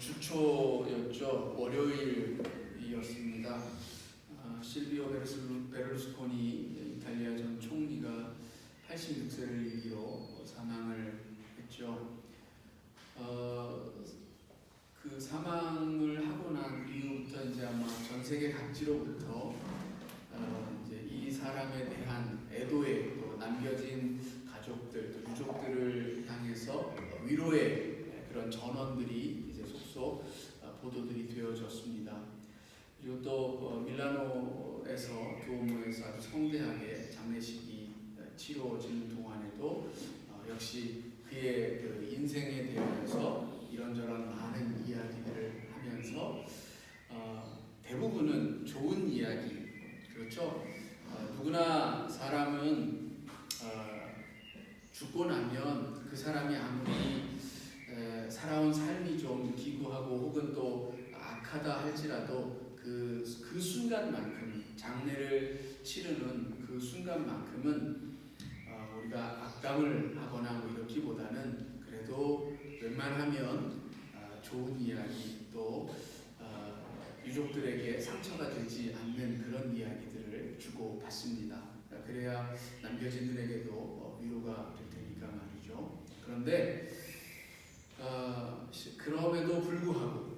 주초였죠. 월요일이었습니다. 실비오 베를루스코니 이탈리아 전 총리가 86세를 일기로 사망을 했죠. 그 사망을 하고 난 이후부터 이제 아마 전 세계 각지로부터 이제 이 사람에 대한 애도의 또 남겨진 가족들 또 유족들을 향해서 위로의 그런 전언들이 이제 속속 보도들이 되어졌습니다. 그리고 또 밀라노에서 두오모에서 아주 성대하게 장례식이 치러지는 동안에도 역시 그의 그 인생에 대해서 이런저런 많은 이야기들을 하면서 대부분은 좋은 이야기, 그렇죠? 누구나 사람은 죽고 나면 그 사람이 아무리 살아온 삶이 좀 기구하고 혹은 또 악하다 할지라도 그 순간만큼 장례를 치르는 그 순간만큼은 우리가 악담을 하거나 뭐 이렇기보다는 그래도 웬만하면 좋은 이야기 또 유족들에게 상처가 되지 않는 그런 이야기들을 주고 받습니다. 그래야 남겨진들에게도 위로가 될 테니까 말이죠. 그런데 그럼에도 불구하고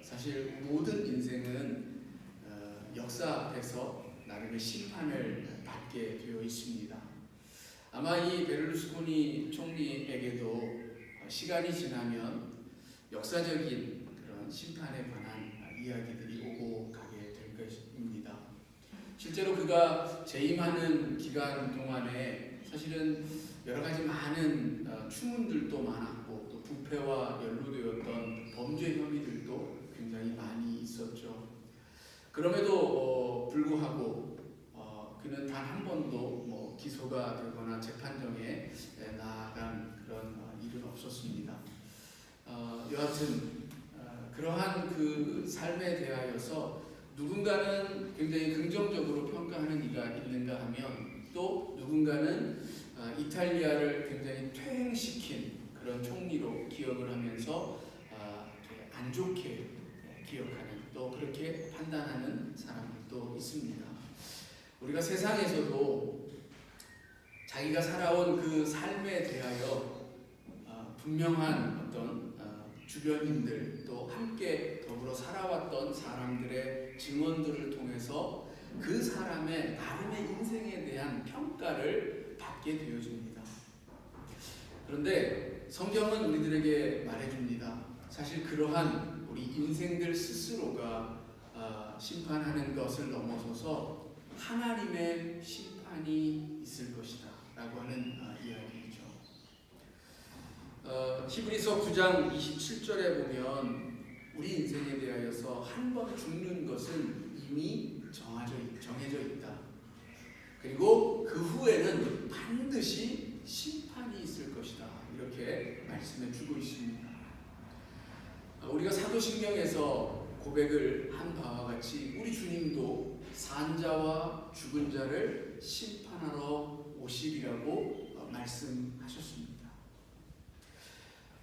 사실 모든 인생은 역사 앞에서 나름의 심판을 받게 되어 있습니다. 아마 이 베를루스코니 총리에게도 시간이 지나면 역사적인 그런 심판에 관한 이야기들이 오고 가게 될 것입니다. 실제로 그가 재임하는 기간 동안에 사실은 여러 가지 많은 추문들도 많았고 또 부패와 연루되었던 범죄 혐의들도 굉장히 많이 있었죠. 그럼에도 불구하고 그는 단 한 번도 기소가 되거나 재판정에 나아간 그런 일은 없었습니다. 여하튼 그러한 그 삶에 대하여서 누군가는 굉장히 긍정적으로 평가하는 이가 있는가 하면 또 누군가는 이탈리아를 굉장히 퇴행시킨 그런 총리로 기억을 하면서 안 좋게 기억하는 또 그렇게 판단하는 사람들도 있습니다. 우리가 세상에서도 자기가 살아온 그 삶에 대하여 분명한 어떤 주변인들 또 함께 더불어 살아왔던 사람들의 증언들을 통해서 그 사람의 나름의 인생에 대한 평가를 받게 되어집니다. 그런데 성경은 우리들에게 말해줍니다. 사실 그러한 우리 인생들 스스로가 심판하는 것을 넘어서서 하나님의 심판이 있을 것이다 라고 하는 이야기이죠. 히브리서 9장 27절에 보면 우리 인생에 대하여서 한 번 죽는 것은 이미 정해져 있다. 그리고 그 후에는 반드시 심판이 있을 것이다. 이렇게 말씀해 주고 있습니다. 우리가 사도신경에서 고백을 한 바와 같이 우리 주님도 산자와 죽은 자를 심판하러 오시리라고 말씀하셨습니다.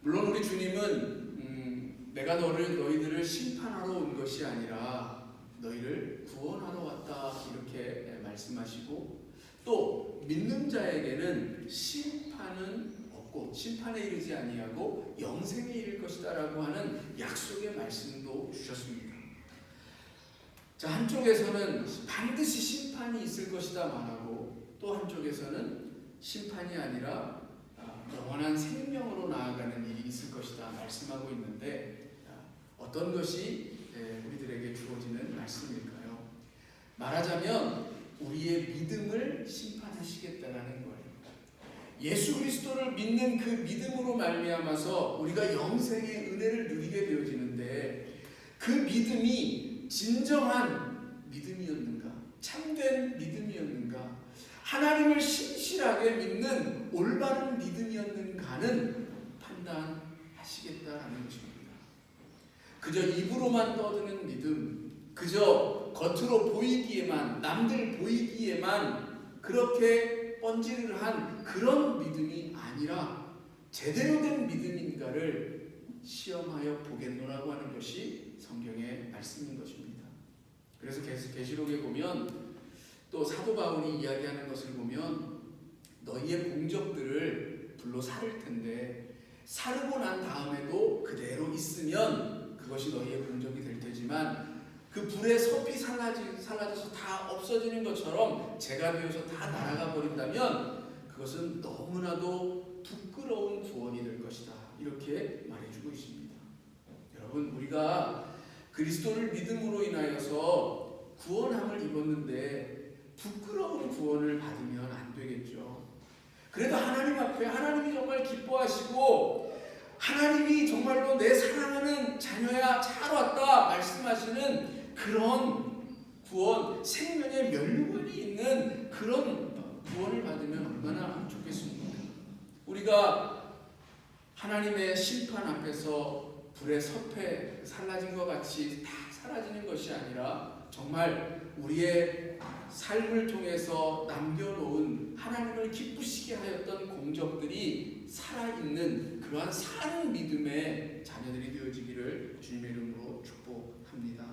물론 우리 주님은 내가 너희들을 심판하러 온 것이 아니라 너희를 구원하러 왔다 이렇게 말씀하시고 또 믿는 자에게는 심판은 없고 심판에 이르지 아니하고 영생에 이를 것이다 라고 하는 약속의 말씀도 주셨습니다. 자, 한쪽에서는 반드시 심판이 있을 것이다 말하고 또 한쪽에서는 심판이 아니라 영원한 생명으로 나아가는 일이 있을 것이다 말씀하고 있는데 어떤 것이 우리들에게 주어지는 말씀일까요? 말하자면 우리의 믿음을 심판하시겠다라는 거예요. 예수 그리스도를 믿는 그 믿음으로 말미암아서 우리가 영생의 은혜를 누리게 되어지는데 그 믿음이 진정한 믿음이었는가? 참된 믿음이었는가? 하나님을 신실하게 믿는 올바른 믿음이었는가는 판단하시겠다라는 것입니다. 그저 입으로만 떠드는 믿음, 그저 겉으로 보이기에만, 남들 보이기에만 그렇게 번지르르한 그런 믿음이 아니라 제대로 된 믿음인가를 시험하여 보겠노라고 하는 것이 성경의 말씀인 것입니다. 그래서 계시록에 보면 또 사도 바울이 이야기하는 것을 보면 너희의 공적들을 불로 사를 텐데 사르고 난 다음에도 그대로 있으면 그것이 너희의 공적이 될 테지만 그 불에 섭이 살라져서 다 없어지는 것처럼 재가 되어서 다 날아가 버린다면 그것은 너무나도 부끄러운 구원이 될 것이다. 이렇게 말해주고 있습니다. 여러분, 우리가 그리스도를 믿음으로 인하여서 구원함을 입었는데 부끄러운 구원을 받으면 안 되겠죠. 그래도 하나님 앞에 하나님이 정말 기뻐하시고 하나님이 정말로 내 사랑하는 자녀야 잘 왔다 말씀하시는 그런 구원, 생명의 면류관이 있는 그런 구원을 받으면 얼마나 좋겠습니까? 우리가 하나님의 심판 앞에서 불의 섭에 살라진 것 같이 다 사라지는 것이 아니라 정말 우리의 삶을 통해서 남겨놓은 하나님을 기쁘시게 하였던 공적들이 살아있는 그러한 사는 믿음의 자녀들이 되어지기를 주님의 이름으로 축복합니다.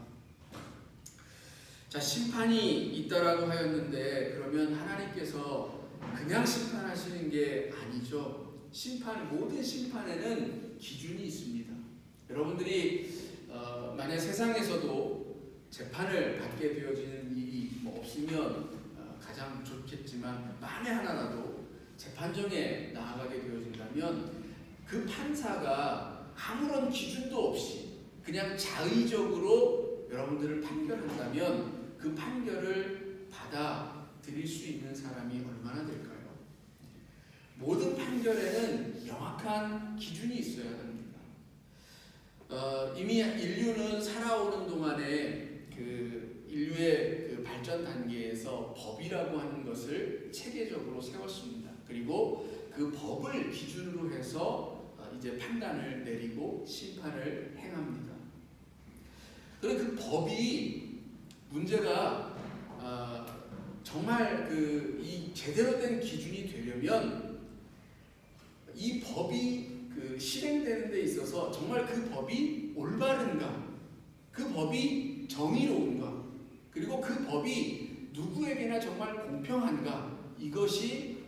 자, 심판이 있다라고 하였는데 그러면 하나님께서 그냥 심판하시는 게 아니죠. 모든 심판에는 기준이 있습니다. 여러분들이 만약 세상에서도 재판을 받게 되어지는 일이 없으면 가장 좋겠지만 만에 하나라도 재판정에 나아가게 되어진다면 그 판사가 아무런 기준도 없이 그냥 자의적으로 여러분들을 판결한다면 그 판결을 받아들일 수 있는 사람이 얼마나 될까요? 모든 판결에는 명확한 기준이 있어야 합니다. 이미 인류는 살아오는 동안에 그 인류의 그 발전 단계에서 법이라고 하는 것을 체계적으로 세웠습니다. 그리고 그 법을 기준으로 해서 이제 판단을 내리고 심판을 행합니다. 그런데 그 법이 문제가 정말 이 제대로 된 기준이 되려면 이 법이 실행되는 데 있어서 정말 그 법이 올바른가, 그 법이 정의로운가, 그리고 그 법이 누구에게나 정말 공평한가, 이것이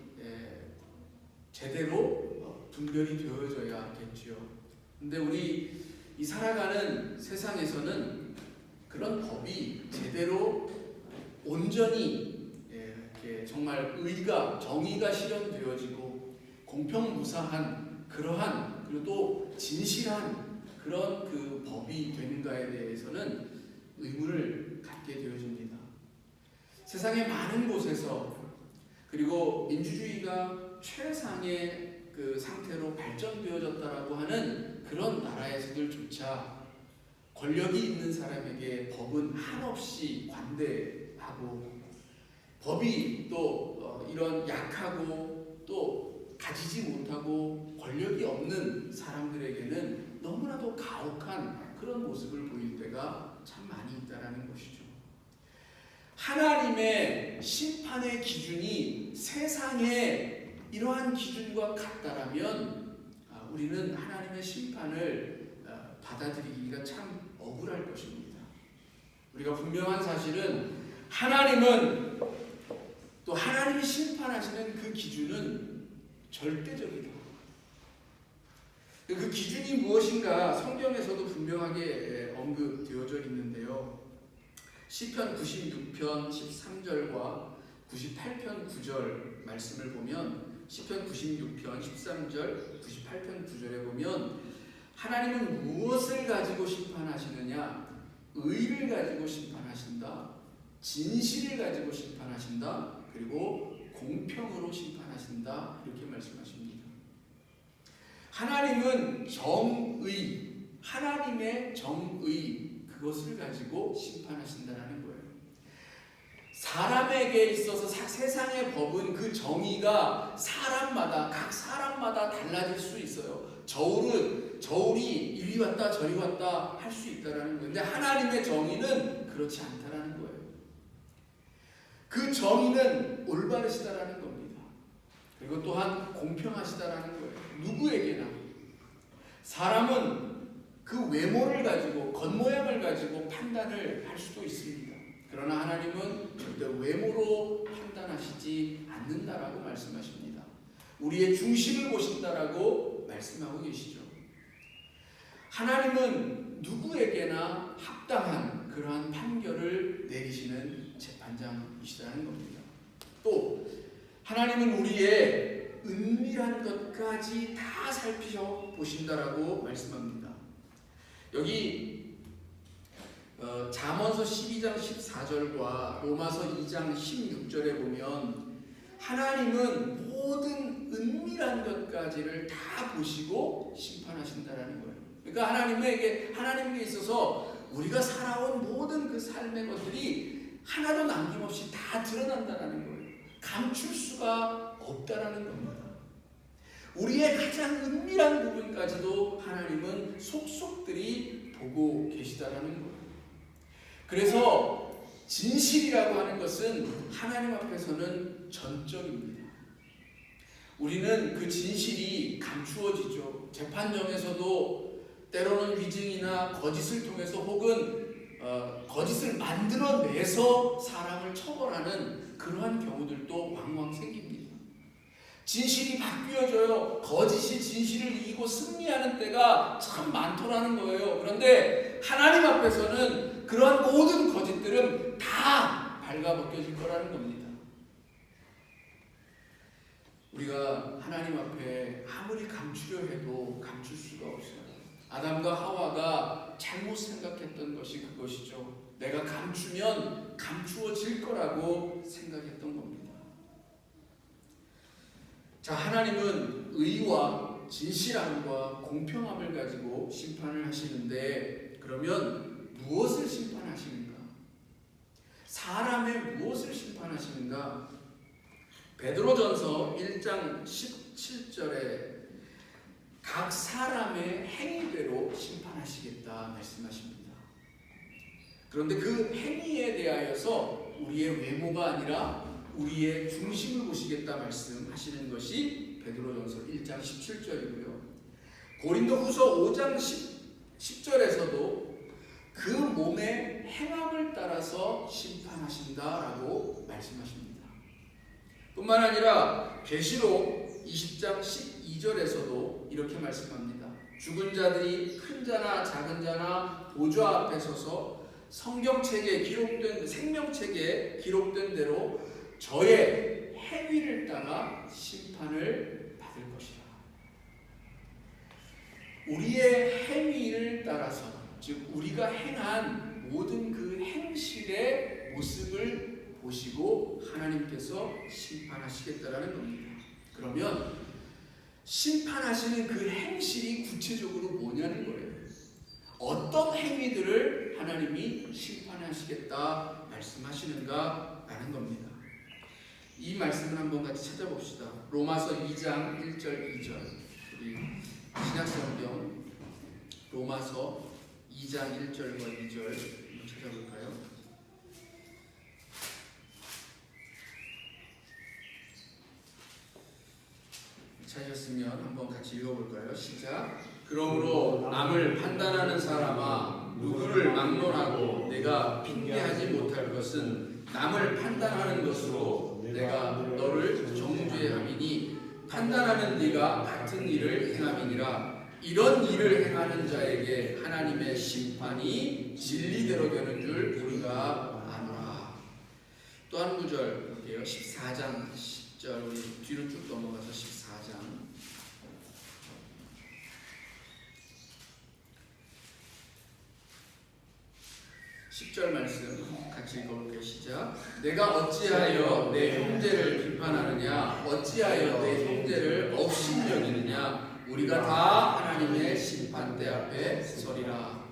제대로 분별이 되어져야겠지요. 근데 우리 이 살아가는 세상에서는 그런 법이 제대로 온전히 정말 의가, 정의가 실현되어지고 공평무사한 그러한 그리고 또 진실한 그런 그 법이 되는가에 대해서는 의문을 갖게 되어집니다. 세상의 많은 곳에서 그리고 민주주의가 최상의 그 상태로 발전되어졌다라고 하는 그런 나라에서들조차 권력이 있는 사람에게 법은 한없이 관대하고 법이 또 이런 약하고 또 가지지 못하고 권력이 없는 사람들에게는 너무나도 가혹한 그런 모습을 보일 때가 참 많이 있다라는 것이죠. 하나님의 심판의 기준이 세상의 이러한 기준과 같다라면 우리는 하나님의 심판을 받아들이기가 참 억울할 것입니다. 우리가 분명한 사실은 하나님은 또 하나님이 심판하시는 그 기준은 절대적이다. 그 기준이 무엇인가 성경에서도 분명하게 언급되어져 있는데요. 시편 96편 13절과 98편 9절 말씀을 보면 시편 96편 13절 98편 9절에 보면 하나님은 무엇을 가지고 심판하시느냐? 의를 가지고 심판하신다. 진실을 가지고 심판하신다. 그리고 공평으로 심판하신다. 이렇게 말씀하십니다. 하나님은 정의, 하나님의 정의 그것을 가지고 심판하신다는 거예요. 사람에게 있어서 세상의 법은 그 정의가 각 사람마다 달라질 수 있어요. 저울이 이리 왔다 저리 왔다 할 수 있다라는 거예요. 근데 하나님의 정의는 그렇지 않다라는 거예요. 그 정의는 올바르시다라는 겁니다. 그리고 또한 공평하시다라는 거예요. 누구에게나. 사람은 그 외모를 가지고 겉모양을 가지고 판단을 할 수도 있습니다. 그러나 하나님은 절대 외모로 판단하시지 않는다라고 말씀하십니다. 우리의 중심을 보신다라고 말씀하고 계시죠. 하나님은 누구에게나 합당한 그러한 판결을 내리시는 재판장이시라는 겁니다. 또 하나님은 우리의 은밀한 것까지 다 살펴보신다라고 말씀합니다. 여기 잠언서 12장 14절과 로마서 2장 16절에 보면 하나님은 모든 은밀한 것까지를 다 보시고 심판하신다라는 거예요. 그러니까 하나님께 있어서 우리가 살아온 모든 그 삶의 것들이 하나도 남김없이 다 드러난다라는 거예요. 감출 수가 없다라는 겁니다. 우리의 가장 은밀한 부분까지도 하나님은 속속들이 보고 계시다라는 거예요. 그래서 진실이라고 하는 것은 하나님 앞에서는 전적입니다. 우리는 그 진실이 감추어지죠. 재판정에서도 때로는 위증이나 거짓을 통해서 혹은 거짓을 만들어내서 사람을 처벌하는 그러한 경우들도 왕왕 생깁니다. 진실이 바뀌어져요. 거짓이 진실을 이기고 승리하는 때가 참 많더라는 거예요. 그런데 하나님 앞에서는 그러한 모든 거짓들은 다 발가벗겨질 거라는 겁니다. 우리가 하나님 앞에 아무리 감추려 해도 감출 수가 없어요. 아담과 하와가 잘못 생각했던 것이 그것이죠. 내가 감추면 감추어질 거라고 생각했던 겁니다. 자, 하나님은 의와 진실함과 공평함을 가지고 심판을 하시는데 그러면 무엇을 심판하시는가? 사람의 무엇을 심판하시는가? 베드로전서 1장 17절에 각 사람의 행위대로 심판하시겠다 말씀하십니다. 그런데 그 행위에 대하여서 우리의 외모가 아니라 우리의 중심을 보시겠다 말씀하시는 것이 베드로전서 1장 17절이고요. 고린도후서 5장 10절에서도 그 몸의 행함을 따라서 심판하신다라고 말씀하십니다. 뿐만 아니라 계시록 20장 12절에서도 이렇게 말씀합니다. 죽은 자들이 큰 자나 작은 자나 보좌 앞에 서서 생명책에 기록된 대로 저의 행위를 따라 심판을 받을 것이다. 우리의 행위를 따라서, 즉 우리가 행한 모든 그 행실의 모습을 보시고 하나님께서 심판하시겠다라는 겁니다. 그러면 심판하시는 그 행실이 구체적으로 뭐냐는 거예요. 어떤 행위들을 하나님이 심판하시겠다 말씀하시는가 라는 겁니다. 이 말씀을 한번 같이 찾아봅시다. 로마서 2장 1절 2절 우리 신약성경 로마서 2장 1절과 2절 한번 찾아볼까요? 찾으셨으면 한번 같이 읽어볼까요? 시작. 그러므로 남을 판단하는 사람아 누구를 막론하고 내가 핑계하지 못할 것은 남을 판단하는 것으로 내가 너를 정죄함이니 판단하는 네가 같은 일을 행함이니라. 이런 일을 행하는 자에게 하나님의 심판이 진리대로 되는 줄 우리가 아노라. 또 한 구절 볼게요. 14장 10절 우리 뒤로 쭉 넘어가서 14장 10절 말씀 같이 읽어볼게요. 시작. 내가 어찌하여 내 형제를 비판하느냐? 어찌하여 내 형제를 업신여기느냐? 우리가 다 하나님의 심판대 앞에 서리라.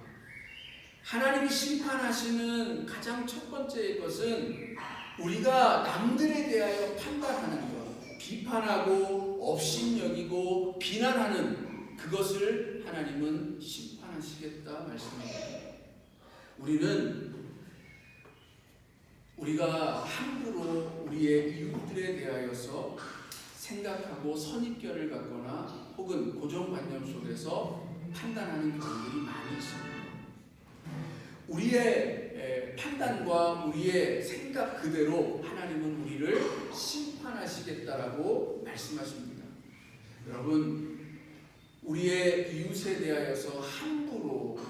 하나님이 심판하시는 가장 첫 번째 것은 우리가 남들에 대하여 판단하는 것, 비판하고 업신여기고 비난하는 그것을 하나님은 심판하시겠다 말씀합니다. 우리가 함부로 우리의 이웃들에 대하여서 생각하고 선입견을 갖거나 혹은 고정관념 속에서 판단하는 경우들이 많이 있습니다. 우리의 판단과 우리의 생각 그대로 하나님은 우리를 심판하시겠다라고 말씀하십니다. 여러분, 우리의 이웃에 대하여서 함부로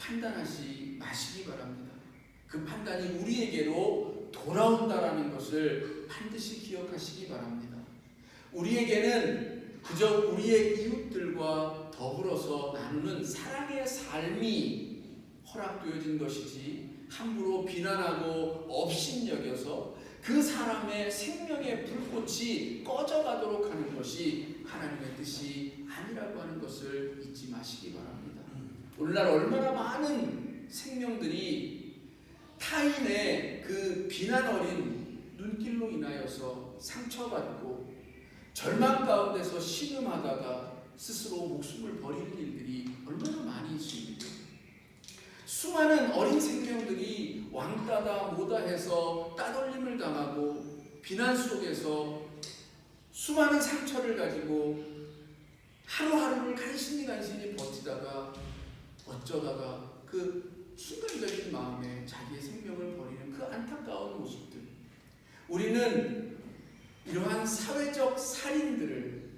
판단하지 마시기 바랍니다. 그 판단이 우리에게로 돌아온다라는 것을 반드시 기억하시기 바랍니다. 우리에게는 그저 우리의 이웃들과 더불어서 나누는 사랑의 삶이 허락되어진 것이지, 함부로 비난하고 업신여겨서 그 사람의 생명의 불꽃이 꺼져가도록 하는 것이 하나님의 뜻이 아니라고 하는 것을 잊지 마시기 바랍니다. 오늘날 얼마나 많은 생명들이 타인의 그 비난 어린 눈길로 인하여서 상처받고 절망 가운데서 신음하다가 스스로 목숨을 버리는 일들이 얼마나 많이 있습니까? 수많은 어린 생명들이 왕따다 뭐다 해서 따돌림을 당하고 비난 속에서 수많은 상처를 가지고 하루하루를 간신히 버티다가 어쩌다가 그 순간적인 마음에 자기의 생명을 버리는 그 안타까운 모습들, 우리는 이러한 사회적 살인들을,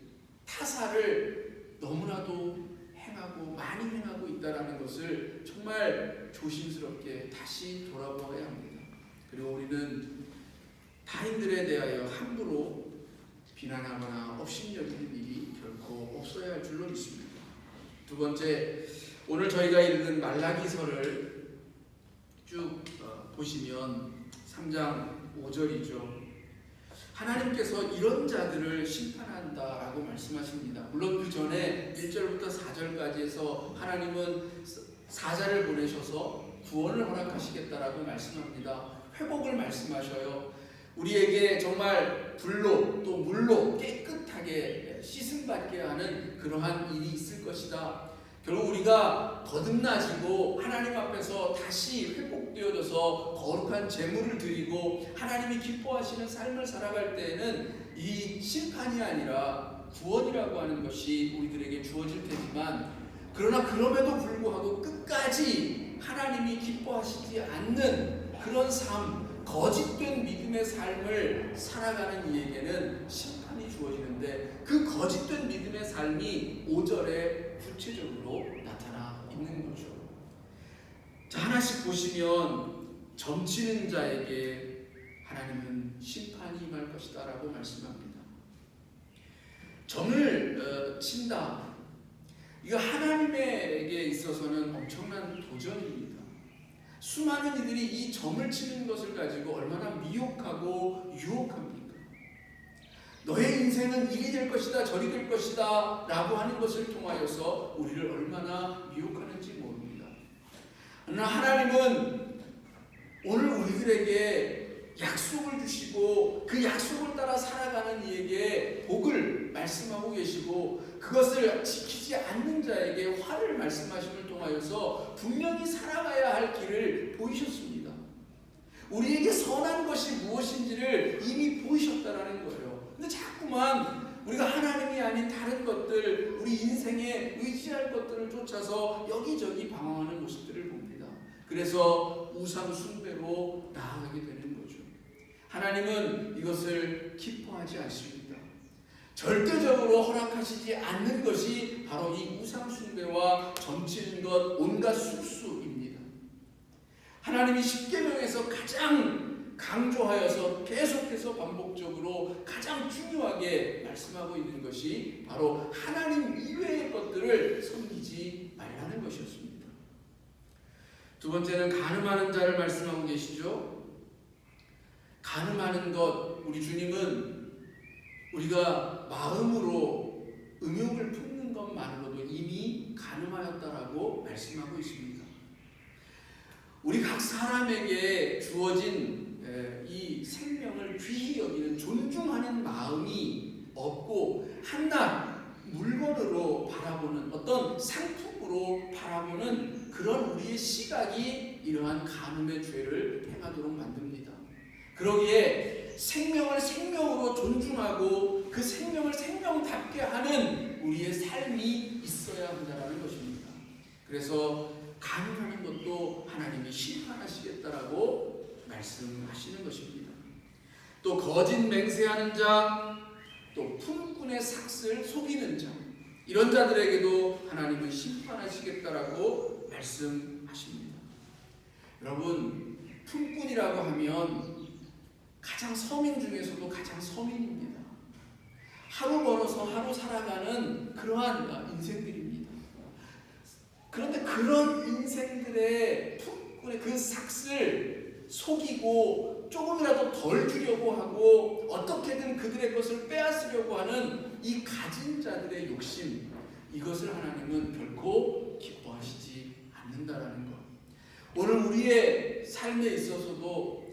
타살을 너무나도 많이 행하고 있다는 것을 정말 조심스럽게 다시 돌아보아야 합니다. 그리고 우리는 타인들에 대하여 함부로 비난하거나 업신여기는 일이 결코 없어야 할 줄로 믿습니다. 두 번째, 오늘 저희가 읽은 말라기서를 쭉 보시면 3장 5절이죠. 하나님께서 이런 자들을 심판한다라고 말씀하십니다. 물론 그 전에 1절부터 4절까지 해서 하나님은 사자를 보내셔서 구원을 허락하시겠다라고 말씀합니다. 회복을 말씀하셔요. 우리에게 정말 불로 또 물로 깨끗하게 씻음받게 하는 그러한 일이 있을 것이다. 결국 우리가 거듭나지고 하나님 앞에서 다시 회복되어져서 거룩한 제물을 드리고 하나님이 기뻐하시는 삶을 살아갈 때에는 이 심판이 아니라 구원이라고 하는 것이 우리들에게 주어질 테지만, 그러나 그럼에도 불구하고 끝까지 하나님이 기뻐하시지 않는 그런 삶, 거짓된 믿음의 삶을 살아가는 이에게는 심판이 주어지는데, 그 거짓된 믿음의 삶이 5절에 구체적으로 나타나 있는 거죠. 자, 하나씩 보시면 점치는 자에게 하나님은 심판이 임할 것이다 라고 말씀합니다. 점을 친다, 이거 하나님에게 있어서는 엄청난 도전입니다. 수많은 이들이 이 점을 치는 것을 가지고 얼마나 미혹하고 유혹합니까? 너의 인생은 이리 될 것이다 저리 될 것이다 라고 하는 것을 통하여서 우리를 얼마나 미혹하는지 모릅니다. 그러나 하나님은 오늘 우리들에게 약속을 주시고 그 약속을 따라 살아가는 이에게 복을 말씀하고 계시고, 그것을 지키지 않는 자에게 화를 말씀하심을 통하여서 분명히 살아가야 할 길을 보이셨습니다. 우리에게 선한 것이 무엇인지를 이미 보이셨다라는 거예요. 근데 자꾸만 우리가 하나님이 아닌 다른 것들, 우리 인생에 의지할 것들을 쫓아서 여기저기 방황하는 모습들을 봅니다. 그래서 우상 숭배로 나아가게 되는 거죠. 하나님은 이것을 기뻐하지 않습니다. 절대적으로 허락하시지 않는 것이 바로 이 우상 숭배와 점치는 것, 온갖 술수입니다. 하나님이 십계명에서 가장 강조하여서 계속해서 반복적으로 가장 중요하게 말씀하고 있는 것이 바로 하나님 이외의 것들을 섬기지 말라는 것이었습니다. 두 번째는 간음하는 자를 말씀하고 계시죠. 간음하는 것, 우리 주님은 우리가 마음으로 음욕을 품는 것만으로도 이미 간음하였다라고 말씀하고 있습니다. 우리 각 사람에게 주어진 이 생명을 귀히 여기는 존중하는 마음이 없고 한낱 물건으로 바라보는, 어떤 상품으로 바라보는 그런 우리의 시각이 이러한 간음의 죄를 행하도록 만듭니다. 그러기에 생명을 생명으로 존중하고 그 생명을 생명답게 하는 우리의 삶이 있어야 한다는 것입니다. 그래서 간음하는 것도 하나님이 심판하시겠다라고 말씀하시는 것입니다. 또 거짓 맹세하는 자, 또 품꾼의 삭슬 속이는 자, 이런 자들에게도 하나님은 심판하시겠다라고 말씀하십니다. 여러분, 품꾼이라고 하면 가장 서민 중에서도 가장 서민입니다. 하루 벌어서 하루 살아가는 그러한 인생들입니다. 그런데 그런 인생들의 품꾼의 그 삭슬 속이고 조금이라도 덜 주려고 하고 어떻게든 그들의 것을 빼앗으려고 하는 이 가진 자들의 욕심, 이것을 하나님은 결코 기뻐하시지 않는다라는 것. 오늘 우리의 삶에 있어서도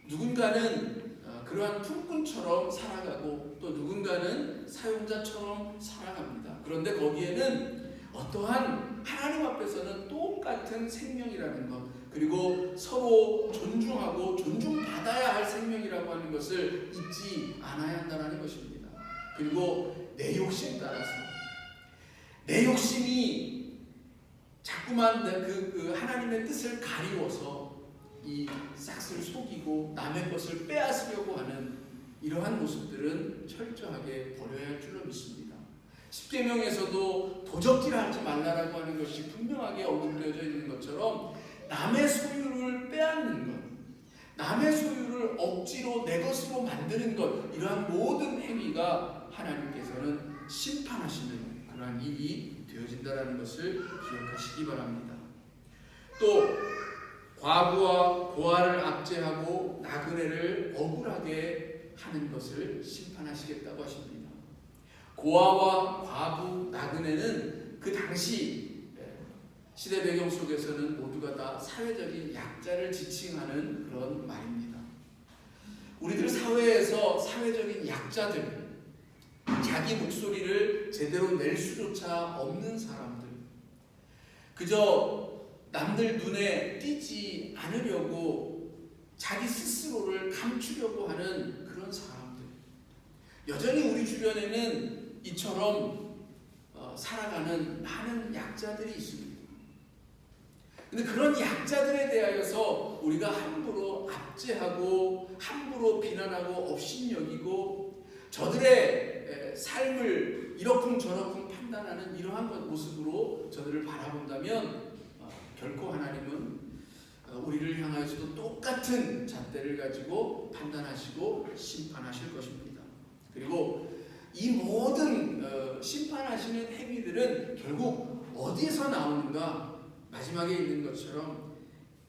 누군가는 그러한 품꾼처럼 살아가고 또 누군가는 사용자처럼 살아갑니다. 그런데 거기에는 어떠한 하나님 앞에서는 똑같은 생명이라는 것, 그리고 서로 존중하고 존중받아야 할 생명이라고 하는 것을 잊지 않아야 한다는 것입니다. 그리고 내 욕심 따라서 내 욕심이 자꾸만 그 하나님의 뜻을 가리워서 이 싹을 속이고 남의 것을 빼앗으려고 하는 이러한 모습들은 철저하게 버려야 할 줄로 믿습니다. 십계명에서도 도적질하지 말라라고 하는 것이 분명하게 언급되어져 있는 것처럼 남의 소유를 빼앗는 것, 남의 소유를 억지로 내 것으로 만드는 것, 이러한 모든 행위가 하나님께서는 심판하시는 그러한 일이 되어진다는 것을 기억하시기 바랍니다. 또 과부와 고아를 압제하고 나그네를 억울하게 하는 것을 심판하시겠다고 하십니다. 고아와 과부, 나그네는 그 당시 시대 배경 속에서는 모두가 다 사회적인 약자를 지칭하는 그런 말입니다. 우리들 사회에서 사회적인 약자들, 자기 목소리를 제대로 낼 수조차 없는 사람들, 그저 남들 눈에 띄지 않으려고 자기 스스로를 감추려고 하는 그런 사람들, 여전히 우리 주변에는 이처럼 살아가는 많은 약자들이 있습니다. 근데 그런 약자들에 대하여서 우리가 함부로 압제하고 함부로 비난하고 업신여기고 저들의 삶을 이러쿵저러쿵 판단하는 이러한 모습으로 저들을 바라본다면 결코 하나님은 우리를 향하여서도 똑같은 잣대를 가지고 판단하시고 심판하실 것입니다. 그리고 이 모든 심판하시는 행위들은 결국 어디에서 나오는가? 마지막에 있는 것처럼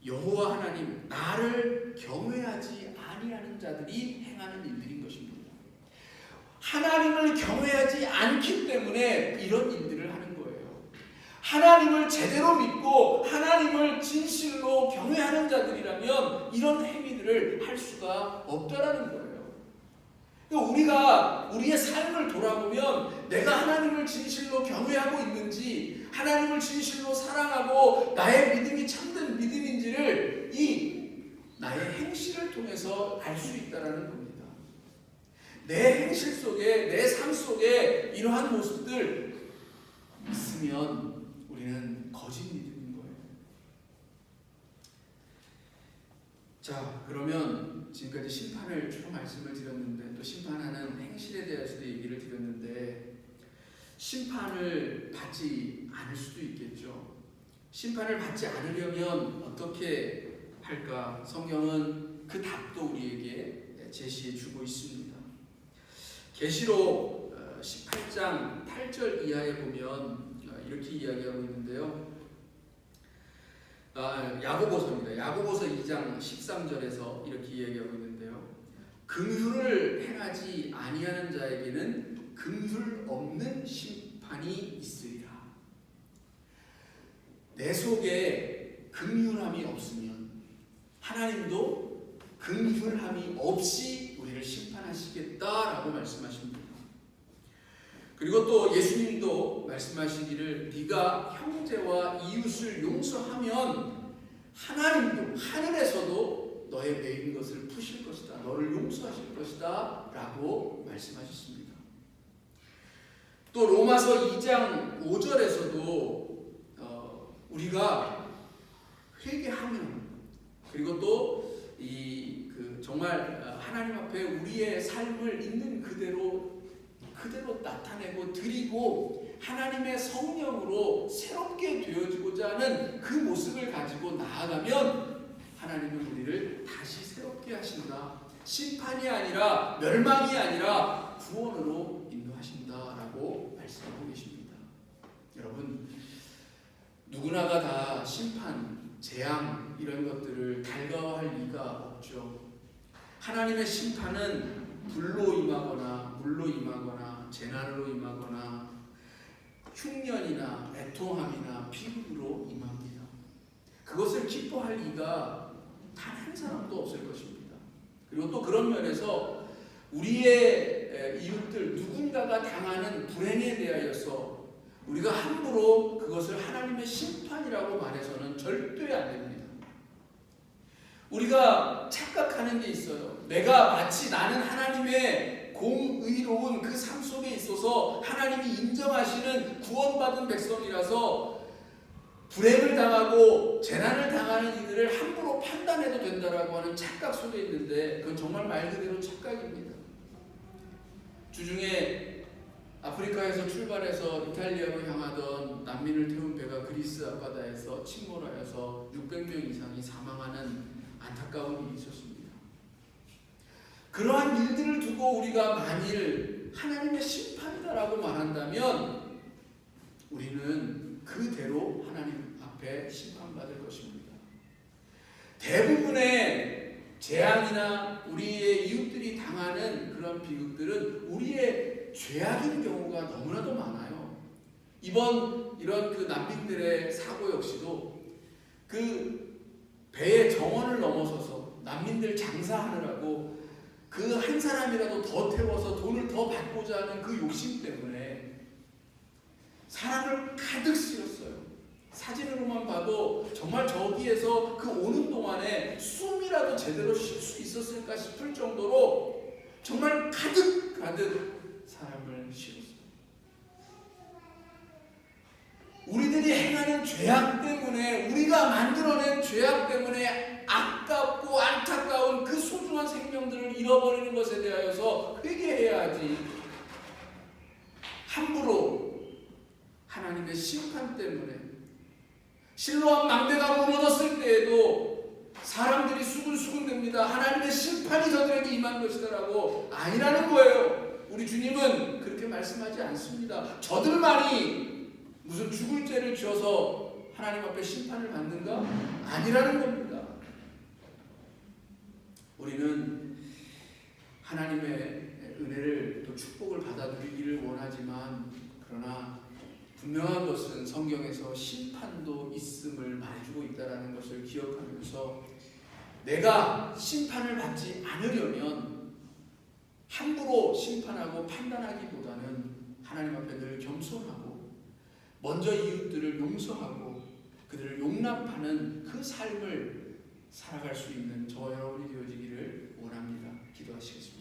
여호와 하나님, 나를 경외하지 아니하는 자들이 행하는 일들인 것입니다. 하나님을 경외하지 않기 때문에 이런 일들을 하는 거예요. 하나님을 제대로 믿고 하나님을 진실로 경외하는 자들이라면 이런 행위들을 할 수가 없다라는 거예요. 우리가 우리의 삶을 돌아보면 내가 하나님을 진실로 경외하고 있는지, 하나님을 진실로 사랑하고 나의 믿음이 참된 믿음인지를 이 나의 행실을 통해서 알 수 있다는 겁니다. 내 행실 속에, 내 삶 속에 이러한 모습들 있으면 우리는 거짓 믿음인 거예요. 자, 그러면 지금까지 심판을 주로 말씀을 드렸는데, 또 심판하는 행실에 대해서도 얘기를 드렸는데, 심판을 받지 않을 수도 있겠죠. 심판을 받지 않으려면 어떻게 할까? 성경은 그 답도 우리에게 제시해 주고 있습니다. 계시록 18장 8절 이하에 보면 이렇게 이야기하고 있는데요. 야고보서입니다. 야고보서 2장 13절에서 이렇게 이야기하고 있는데요. 긍휼을 행하지 아니하는 자에게는 긍휼 없는 심판이 있으리라. 내 속에 긍휼함이 없으면 하나님도 긍휼함이 없이 우리를 심판하시겠다라고 말씀하십니다. 그리고 또 예수님도 말씀하시기를 네가 형제와 이웃을 용서하면 하나님도 하늘에서도 너의 매인 것을 푸실 것이다. 너를 용서하실 것이다 라고 말씀하셨습니다. 또 로마서 2장 5절에서도 우리가 회개하면, 그리고 또 정말 하나님 앞에 우리의 삶을 있는 그대로 나타내고 드리고 하나님의 성령으로 새롭게 되어지고자 하는 그 모습을 가지고 나아가면 하나님은 우리를 다시 새롭게 하신다. 심판이 아니라, 멸망이 아니라 구원으로 인도하신다라고 말씀하고 계십니다. 여러분, 누구나가 다 심판, 재앙 이런 것들을 달가워할 리가 없죠. 하나님의 심판은 불로 임하거나 물로 임하거나 재난으로 임하거나 흉년이나 애통함이나 비극으로 임합니다. 그것을 기뻐할 리가 단 한 사람도 없을 것입니다. 그리고 또 그런 면에서 우리의 이웃들 누군가가 당하는 불행에 대하여서 우리가 함부로 그것을 하나님의 심판이라고 말해서는 절대 안 됩니다. 우리가 착각하는 게 있어요. 내가 마치 나는 하나님의 공의로운 그 삶 속에 있어서 하나님이 인정하시는 구원받은 백성이라서 불행을 당하고 재난을 당하는 이들을 함부로 판단해도 된다라고 하는 착각 속에 있는데 그건 정말 말 그대로 착각입니다. 주중에 아프리카에서 출발해서 이탈리아로 향하던 난민을 태운 배가 그리스 앞바다에서 침몰하여서 600명 이상이 사망하는 안타까운 일이 있었습니다. 그러한 일들을 두고 우리가 만일 하나님의 심판이다라고 말한다면 우리는 그대로 하나님 앞에 심판받을 것입니다. 대부분의 재앙이나 우리의 이웃들이 당하는 그런 비극들은 우리의 죄악인 경우가 너무나도 많아요. 이번 이런 그 난민들의 사고 역시도 그 배의 정원을 넘어서서 난민들 장사하느라고 그 한 사람이라도 더 태워서 돈을 더 받고자 하는 그 욕심 때문에 사람을 가득 씌웠어요. 사진으로만 봐도 정말 저기에서 그 오는 동안에 숨이라도 제대로 쉴 수 있었을까 싶을 정도로 정말 가득 사람을 실었어요. 우리들이 행하는 죄악 때문에, 우리가 만들어낸 죄악 때문에 아깝고 안타까운 그 소중한 생명들을 잃어버리는 것에 대하여서 회개해야 하지, 함부로 하나님의 심판 때문에 실로암 망대가 무너졌을 때에도 사람들이 수군수군됩니다. 하나님의 심판이 저들에게 임한 것이다라고 아니라는 거예요. 우리 주님은 그렇게 말씀하지 않습니다. 저들만이 무슨 죽을 죄를 지어서 하나님 앞에 심판을 받는가? 아니라는 겁니다. 우리는 하나님의 은혜를 또 축복을 받아들이기를 원하지만, 그러나 분명한 것은 성경에서 심판도 있음을 말해주고 있다는 것을 기억하면서 내가 심판을 받지 않으려면 함부로 심판하고 판단하기보다는 하나님 앞에 늘 겸손하고 먼저 이웃들을 용서하고 그들을 용납하는 그 삶을 살아갈 수 있는 저와 여러분이 되어지기를 원합니다. 기도하시겠습니다.